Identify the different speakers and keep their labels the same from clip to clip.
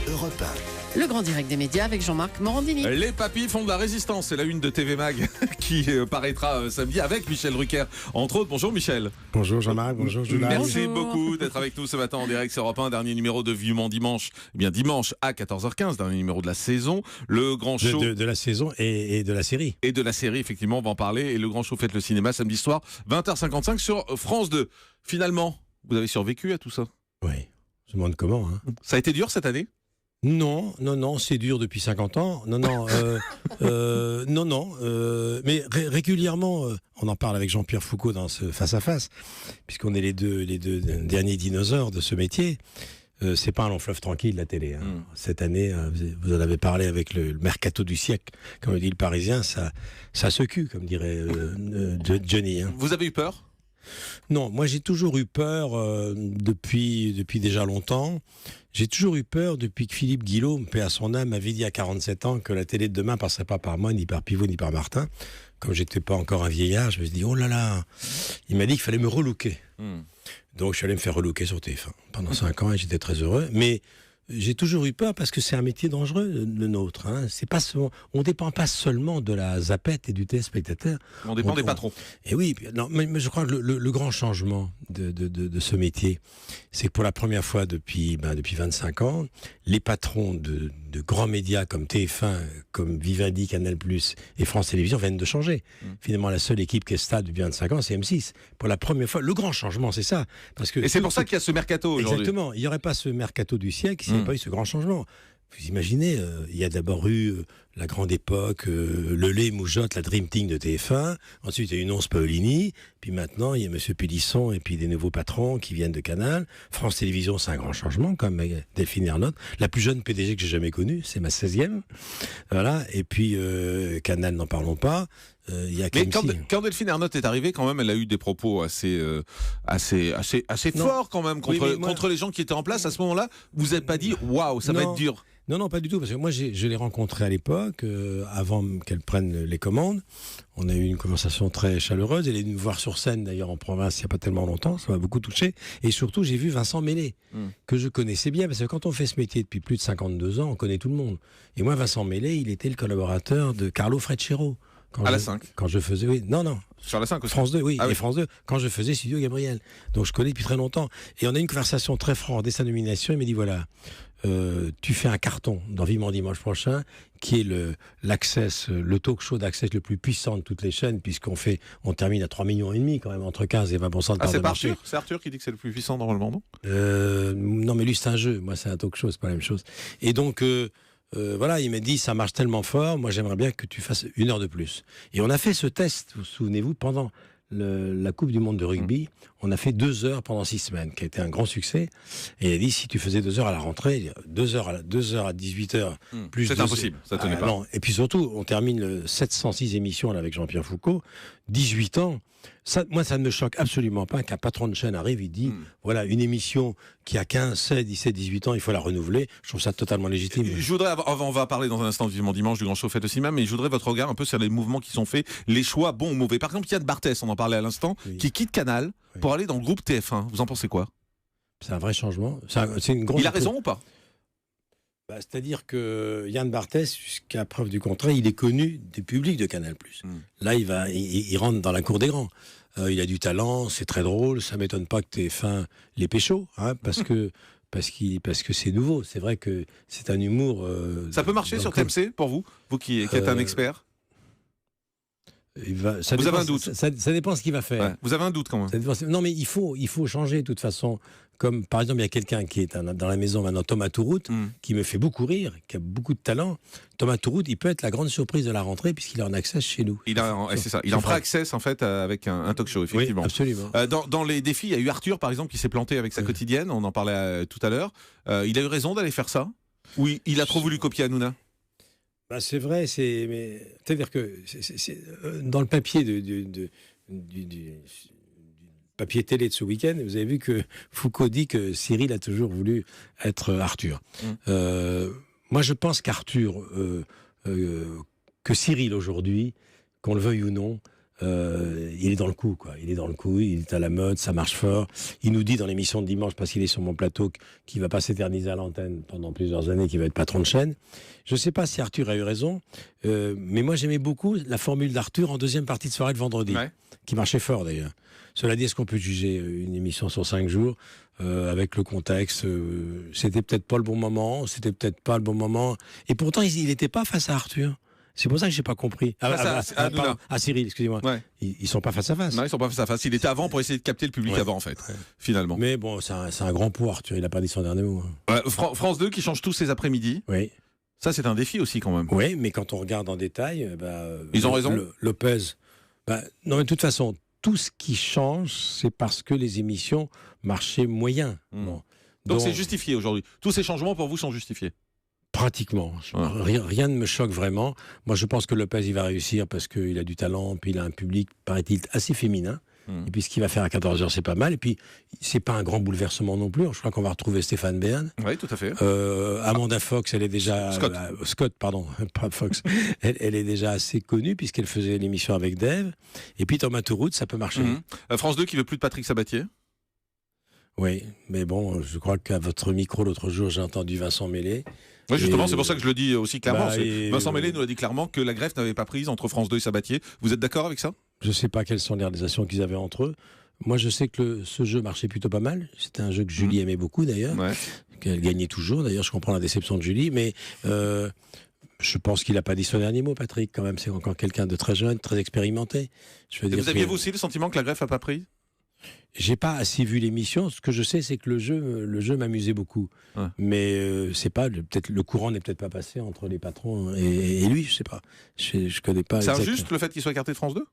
Speaker 1: Europe 1.
Speaker 2: Le grand direct des médias avec Jean-Marc Morandini.
Speaker 3: Les papis font de la résistance, c'est la une de TV Mag qui paraîtra samedi avec Michel Drucker. Entre autres, bonjour Michel.
Speaker 4: Bonjour Jean-Marc, bonjour Julia.
Speaker 3: Merci
Speaker 2: Bonjour.
Speaker 3: beaucoup d'être avec nous ce matin en direct sur Europe 1, dernier numéro de Vivement Dimanche. Eh bien dimanche à 14h15, dernier numéro de la saison. Le grand show
Speaker 4: De la saison et de la série.
Speaker 3: et de la série, effectivement, on va en parler. Et le grand show Faites le cinéma samedi soir, 20h55 sur France 2. Finalement, vous avez survécu à tout ça?
Speaker 4: Oui, je me demande comment. Hein.
Speaker 3: Ça a été dur cette année?
Speaker 4: Non, c'est dur depuis 50 ans. Mais régulièrement, on en parle avec Jean-Pierre Foucault dans ce face-à-face, puisqu'on est les deux derniers dinosaures de ce métier. C'est pas un long fleuve tranquille, la télé. Hein. Cette année, vous en avez parlé avec le mercato du siècle, comme le dit le Parisien, ça secoue, comme dirait Johnny. Hein.
Speaker 3: Vous avez eu peur?
Speaker 4: Non, moi j'ai toujours eu peur depuis déjà longtemps. J'ai toujours eu peur depuis que Philippe Guillaume, paix à son âme, m'avait dit à 47 ans que la télé de demain passerait pas par moi, ni par Pivot, ni par Martin. Comme j'étais pas encore un vieillard, je me suis dit, oh là là, il m'a dit qu'il fallait me relooker. Donc je suis allé me faire relooker sur TF1 pendant 5 ans et j'étais très heureux. Mais j'ai toujours eu peur parce que c'est un métier dangereux, le nôtre. Hein. On ne dépend pas seulement de la zapette et du téléspectateur.
Speaker 3: On dépend des patrons.
Speaker 4: Et oui, mais je crois que le grand changement de ce métier, c'est que pour la première fois depuis 25 ans, les patrons de grands médias comme TF1, comme Vivendi, Canal+, et France Télévisions viennent de changer. Finalement, la seule équipe qui est stable depuis 25 ans, c'est M6. Pour la première fois, le grand changement, c'est ça.
Speaker 3: Et c'est pour ça qu'il y a ce mercato aujourd'hui.
Speaker 4: Exactement. Il n'y aurait pas ce mercato du siècle s'il n'y avait pas eu ce grand changement. Vous imaginez, il y a d'abord eu la grande époque, le lait Moujotte, la Dream Team de TF1. Ensuite, il y a eu Nonce Paolini. Puis maintenant, il y a M. Pélisson et puis des nouveaux patrons qui viennent de Canal. France Télévisions, c'est un grand changement, comme Delphine Ernotte. La plus jeune PDG que j'ai jamais connue, c'est ma 16e. Voilà. Et puis, Canal, n'en parlons pas. Il y a
Speaker 3: Mais quand Delphine Ernotte est arrivée, quand même, elle a eu des propos assez forts quand même contre les gens qui étaient en place. À ce moment-là, vous n'avez pas dit waouh, ça va être dur?
Speaker 4: Non, pas du tout, parce que moi, je l'ai rencontrée à l'époque, avant qu'elle prenne les commandes. On a eu une conversation très chaleureuse. Elle est venue me voir sur scène, d'ailleurs, en province, il n'y a pas tellement longtemps. Ça m'a beaucoup touché. Et surtout, j'ai vu Vincent Mélé, que je connaissais bien, parce que quand on fait ce métier depuis plus de 52 ans, on connaît tout le monde. Et moi, Vincent Mélé, il était le collaborateur de Carlo Freccero.
Speaker 3: La 5.
Speaker 4: Quand je faisais, oui. Non.
Speaker 3: Sur la 5 aussi.
Speaker 4: France 2, oui.
Speaker 3: Ah oui.
Speaker 4: Et France 2, quand je faisais Studio Gabriel. Donc je connais depuis très longtemps. Et on a eu une conversation très franche dès sa nomination. Il m'a dit, voilà, tu fais un carton dans Vivement Dimanche prochain, qui est le talk show d'Access le plus puissant de toutes les chaînes, on termine à 3,5 millions quand même, entre 15 et 20% de part de marché.
Speaker 3: C'est Arthur qui dit que c'est le plus puissant dans le monde?
Speaker 4: Non, mais lui, c'est un jeu. Moi, c'est un talk show, c'est pas la même chose. Et donc, voilà, il m'a dit, ça marche tellement fort, moi j'aimerais bien que tu fasses 1 heure de plus. Et on a fait ce test, vous souvenez-vous, pendant la Coupe du Monde de rugby, on a fait 2 heures pendant 6 semaines, qui a été un grand succès. Et il a dit, si tu faisais 2 heures à la rentrée, 2 heures à 18h, plus
Speaker 3: c'est impossible, ça tenait pas.
Speaker 4: Non. Et puis surtout, on termine le 706 émissions là, avec Jean-Pierre Foucault, 18 ans. Moi, ça ne me choque absolument pas qu'un patron de chaîne arrive, il dit, voilà, une émission qui a 15, 16, 17, 18 ans, il faut la renouveler. Je trouve ça totalement légitime.
Speaker 3: Je voudrais, on va parler dans un instant de Vivement Dimanche, du grand show Faites le cinéma, mais je voudrais votre regard un peu sur les mouvements qui sont faits, les choix bons ou mauvais. Par exemple, Yann Barthès, on en parlait à l'instant, qui quitte Canal pour aller dans le groupe TF1. Vous en pensez quoi?
Speaker 4: C'est un vrai changement. C'est une grande...
Speaker 3: Il a raison ou pas?
Speaker 4: C'est-à-dire que Yann Barthès, jusqu'à preuve du contraire, il est connu du public de Canal+. Là, il rentre dans la cour des grands. Il a du talent, c'est très drôle. Ça m'étonne pas que TF1 les pécho, hein, parce que c'est nouveau. C'est vrai que c'est un humour.
Speaker 3: Ça peut marcher sur TMC pour vous qui êtes un expert?
Speaker 4: Vous
Speaker 3: avez un doute?
Speaker 4: Ça dépend ce qu'il va faire.
Speaker 3: Ouais, vous avez un doute quand même?
Speaker 4: Non, mais il faut changer de toute façon. Comme par exemple, il y a quelqu'un qui est dans la maison maintenant, Thomas Touroute, qui me fait beaucoup rire, qui a beaucoup de talent. Thomas Touroute, il peut être la grande surprise de la rentrée puisqu'il est en access chez nous.
Speaker 3: C'est ça. Il est en pré-access en fait avec un talk show, effectivement.
Speaker 4: Oui, absolument.
Speaker 3: Dans les défis, il y a eu Arthur par exemple qui s'est planté avec sa quotidienne. On en parlait tout à l'heure. Il a eu raison d'aller faire ça? Oui, il a trop voulu copier Hanouna?
Speaker 4: C'est vrai, c'est-à-dire que dans le papier du papier télé de ce week-end, vous avez vu que Foucault dit que Cyril a toujours voulu être Arthur. Moi, je pense qu'Arthur, que Cyril aujourd'hui, qu'on le veuille ou non, il est dans le coup, quoi. Il est dans le coup, il est à la mode, ça marche fort. Il nous dit dans l'émission de dimanche, parce qu'il est sur mon plateau, qu'il va pas s'éterniser à l'antenne pendant plusieurs années, qu'il va être patron de chaîne. Je sais pas si Arthur a eu raison, mais moi j'aimais beaucoup la formule d'Arthur en deuxième partie de soirée de vendredi, qui marchait fort d'ailleurs. Cela dit, est-ce qu'on peut juger une émission sur 5 jours avec le contexte c'était peut-être pas le bon moment, c'était peut-être pas le bon moment. Et pourtant, il n'était pas face à Arthur. C'est pour ça que j'ai pas compris. À Cyril, excusez-moi.
Speaker 3: Ouais.
Speaker 4: Ils sont pas face à face.
Speaker 3: Non, ils sont pas face à face. Il était avant pour essayer de capter le public avant, en fait, finalement.
Speaker 4: Mais bon, c'est un grand pot, Arthur. Il a pas dit son dernier mot.
Speaker 3: France 2 qui change tous ses après-midi.
Speaker 4: Oui.
Speaker 3: Ça, c'est un défi aussi, quand même.
Speaker 4: Oui, mais quand on regarde en détail,
Speaker 3: ils ont raison.
Speaker 4: Lopez. Non, mais de toute façon, tout ce qui change, c'est parce que les émissions marchaient moyen. Bon.
Speaker 3: Donc c'est justifié aujourd'hui. Tous ces changements pour vous sont justifiés.
Speaker 4: Pratiquement. Rien ne me choque vraiment. Moi, je pense que Lopez, il va réussir parce qu'il a du talent, puis il a un public, paraît-il, assez féminin. Et puis, ce qu'il va faire à 14h, c'est pas mal. Et puis, c'est pas un grand bouleversement non plus. Je crois qu'on va retrouver Stéphane Bern.
Speaker 3: Oui, tout à fait.
Speaker 4: Amanda Fox, elle est déjà... Scott, pardon, pas Fox. Elle est déjà assez connue puisqu'elle faisait l'émission avec Dave. Et puis, Thomas Touroud, ça peut marcher.
Speaker 3: France 2 qui veut plus de Patrick Sabatier.
Speaker 4: Oui, mais bon, je crois qu'à votre micro, l'autre jour, j'ai entendu Vincent Mélet.
Speaker 3: Oui, justement, c'est pour ça que je le dis aussi clairement. Vincent Mélet nous a dit clairement que la greffe n'avait pas prise entre France 2 et Sabatier. Vous êtes d'accord avec ça ?
Speaker 4: Je ne sais pas quelles sont les relations qu'ils avaient entre eux. Moi, je sais que ce jeu marchait plutôt pas mal. C'était un jeu que Julie aimait beaucoup, d'ailleurs. Qu'elle gagnait toujours. D'ailleurs, je comprends la déception de Julie. Mais je pense qu'il n'a pas dit son dernier mot, Patrick. Quand même, c'est encore quelqu'un de très jeune, très expérimenté.
Speaker 3: Vous aviez vous aussi le sentiment que la greffe n'a pas pris ?
Speaker 4: J'ai pas assez vu l'émission. Ce que je sais, c'est que le jeu m'amusait beaucoup. Mais c'est pas peut-être le courant n'est peut-être pas passé entre les patrons et lui. Je sais pas. Je connais pas.
Speaker 3: C'est injuste le fait qu'il soit écarté de France 2 ?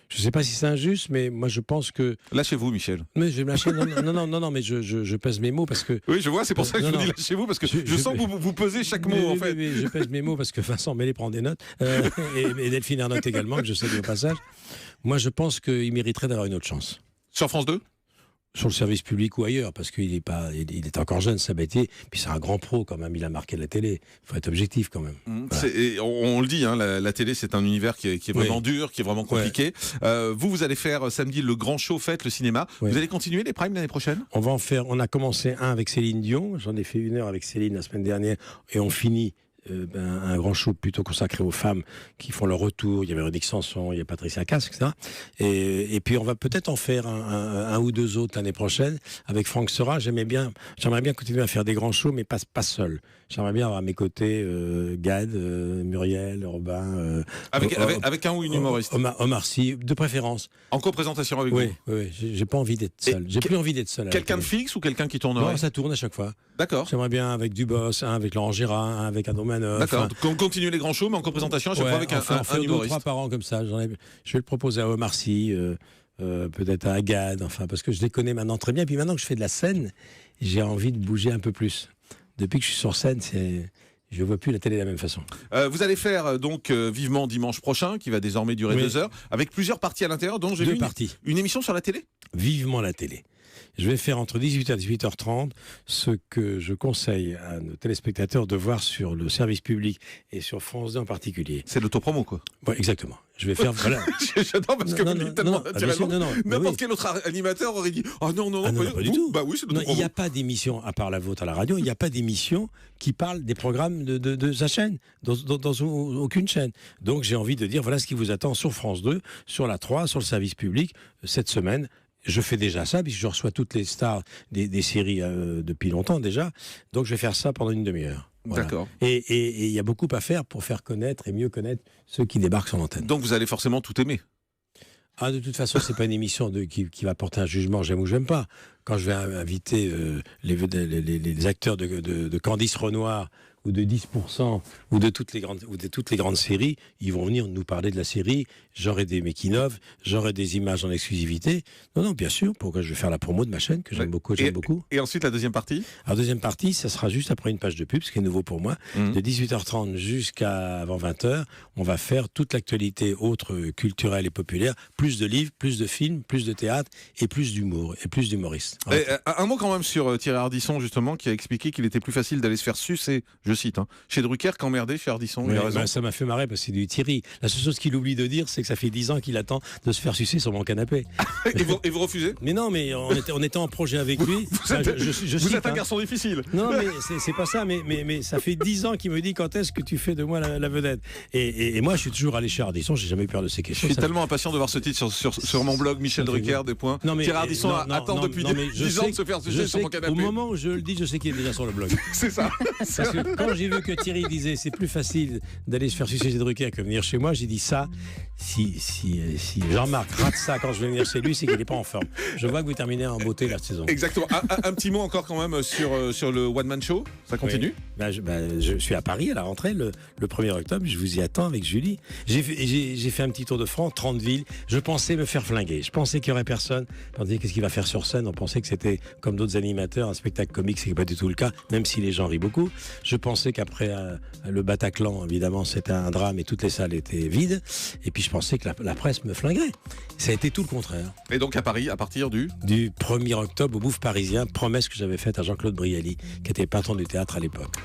Speaker 4: Je sais pas si c'est injuste, mais moi je pense que.
Speaker 3: Lâchez-vous, Michel.
Speaker 4: Mais je vais me lâcher. Non, mais je pèse mes mots parce que.
Speaker 3: Oui, je vois. C'est pour ça que je vous dis lâchez-vous parce que je sens que vous pesez chaque mot en fait.
Speaker 4: Je pèse mes mots parce que Vincent Mélet prend des notes et Delphine Ernotte également que je salue au passage. Moi, je pense qu'il mériterait d'avoir une autre chance.
Speaker 3: Sur France 2 ?
Speaker 4: Sur le service public ou ailleurs, parce qu'il est encore jeune, Sabatier, puis c'est un grand pro quand même, il a marqué la télé. Il faut être objectif quand même.
Speaker 3: On le dit, la télé c'est un univers qui est vraiment dur, qui est vraiment compliqué. Vous allez faire samedi le grand show fête, le cinéma. Vous allez continuer les primes l'année prochaine ?
Speaker 4: On a commencé un avec Céline Dion, j'en ai fait 1 heure avec Céline la semaine dernière, et on finit un grand show plutôt consacré aux femmes qui font leur retour. Il y avait Véronique Sanson, il y a Patricia Cass, etc. Et puis on va peut-être en faire un ou 2 autres l'année prochaine avec Franck Sera. J'aimerais bien continuer à faire des grands shows, mais pas seul. J'aimerais bien avoir à mes côtés Gad, Muriel, Robin.
Speaker 3: Avec un ou une humoriste.
Speaker 4: Omar Sy, de préférence.
Speaker 3: En co-présentation avec vous.
Speaker 4: Oui, j'ai pas envie d'être seul. J'ai plus envie d'être seul.
Speaker 3: Quelqu'un de fixe ou quelqu'un qui tournerait ?
Speaker 4: Non, ça tourne à chaque fois.
Speaker 3: D'accord.
Speaker 4: J'aimerais bien avec Dubos, avec Laurent Gérard, avec Adrien Manoff.
Speaker 3: D'accord. On continue les grands shows, mais en co-présentation à chaque fois avec un humoriste.
Speaker 4: 2 ou 3 par an comme ça. Je vais le proposer à Omar Sy, peut-être à Gad, parce que je les connais maintenant très bien. Puis maintenant que je fais de la scène, j'ai envie de bouger un peu plus. Depuis que je suis sur scène, je ne vois plus la télé de la même façon.
Speaker 3: Vous allez faire donc Vivement dimanche prochain, qui va désormais durer 2 heures, avec plusieurs parties à l'intérieur, dont j'ai vu une émission sur la télé.
Speaker 4: Vivement la télé. Je vais faire entre 18h et 18h30 ce que je conseille à nos téléspectateurs de voir sur le service public et sur France 2 en particulier.
Speaker 3: C'est l'autopromo, quoi.
Speaker 4: Ouais, exactement. Je vais faire. Voilà.
Speaker 3: J'adore parce que vous dites tellement naturellement. N'importe quel autre animateur aurait dit oh non,
Speaker 4: pas du tout.
Speaker 3: Bah oui, c'est l'autopromo.
Speaker 4: Il n'y a pas d'émission, à part la vôtre à la radio, il n'y a pas d'émission qui parle des programmes de sa chaîne, dans aucune chaîne. Donc j'ai envie de dire voilà ce qui vous attend sur France 2, sur la 3, sur le service public, cette semaine. Je fais déjà ça, puisque je reçois toutes les stars des séries depuis longtemps déjà. Donc je vais faire ça pendant une demi-heure. Voilà.
Speaker 3: D'accord.
Speaker 4: Et il y a beaucoup à faire pour faire connaître et mieux connaître ceux qui débarquent sur l'antenne.
Speaker 3: Donc vous allez forcément tout aimer.
Speaker 4: De toute façon, c'est pas une émission qui va porter un jugement, j'aime ou j'aime pas. Quand je vais inviter les acteurs de Candice Renoir ou de 10% ou de toutes les grandes séries, ils vont venir nous parler de la série. J'aurai des making-of, j'aurai des images en exclusivité. Non, bien sûr. Pourquoi je vais faire la promo de ma chaîne que j'aime beaucoup.
Speaker 3: Et ensuite la deuxième partie.
Speaker 4: La deuxième partie, ça sera juste après une page de pub, ce qui est nouveau pour moi. De 18h30 jusqu'à avant 20h, on va faire toute l'actualité autre culturelle et populaire. Plus de livres, plus de films, plus de théâtre et plus d'humour et plus d'humoristes.
Speaker 3: Un mot quand même sur Thierry Ardisson justement, qui a expliqué qu'il était plus facile d'aller se faire sucer je cite, hein, chez Drucker qu'emmerdé chez Ardisson. Il a raison.
Speaker 4: Ça m'a fait marrer parce que c'est du Thierry. La seule chose qu'il oublie de dire, c'est que ça fait 10 ans qu'il attend de se faire sucer sur mon canapé.
Speaker 3: Et vous refusez?
Speaker 4: Mais non, mais on était en projet avec lui.
Speaker 3: Vous êtes un garçon difficile.
Speaker 4: Non, mais c'est pas ça. Mais ça fait 10 ans qu'il me dit quand est-ce que tu fais de moi la vedette. Et moi, je suis toujours allé chez Ardisson. J'ai jamais eu peur de ces questions.
Speaker 3: Je suis tellement impatient de voir ce titre sur mon blog Michel Drucker, des points. Thierry Ardisson attend depuis 10 ans de se faire sucer sur mon canapé.
Speaker 4: Au moment où je le dis, je sais qu'il est déjà sur le blog.
Speaker 3: C'est ça.
Speaker 4: Parce que quand j'ai vu que Thierry disait c'est plus facile d'aller se faire sucer chez Drucker que venir chez moi, j'ai dit ça. Si Jean-Marc rate ça quand je vais venir chez lui, c'est qu'il n'est pas en forme. Je vois que vous terminez en beauté la saison.
Speaker 3: Exactement. Un petit mot encore quand même sur le One Man Show. Ça continue?
Speaker 4: Oui. Je suis à Paris à la rentrée le 1er octobre. Je vous y attends avec Julie. J'ai fait un petit tour de France, 30 villes. Je pensais me faire flinguer. Je pensais qu'il n'y aurait personne. On disait qu'est-ce qu'il va faire sur scène. On pensait que c'était comme d'autres animateurs, un spectacle comique. C'est pas du tout le cas, même si les gens rient beaucoup. Je pensais qu'après le Bataclan, évidemment, c'était un drame et toutes les salles étaient vides. Et puis je pensais que la presse me flinguerait. Ça a été tout le contraire.
Speaker 3: Et donc à Paris, à partir du
Speaker 4: 1er octobre, au Bouffe Parisien, promesse que j'avais faite à Jean-Claude Brialy, qui était patron du théâtre à l'époque.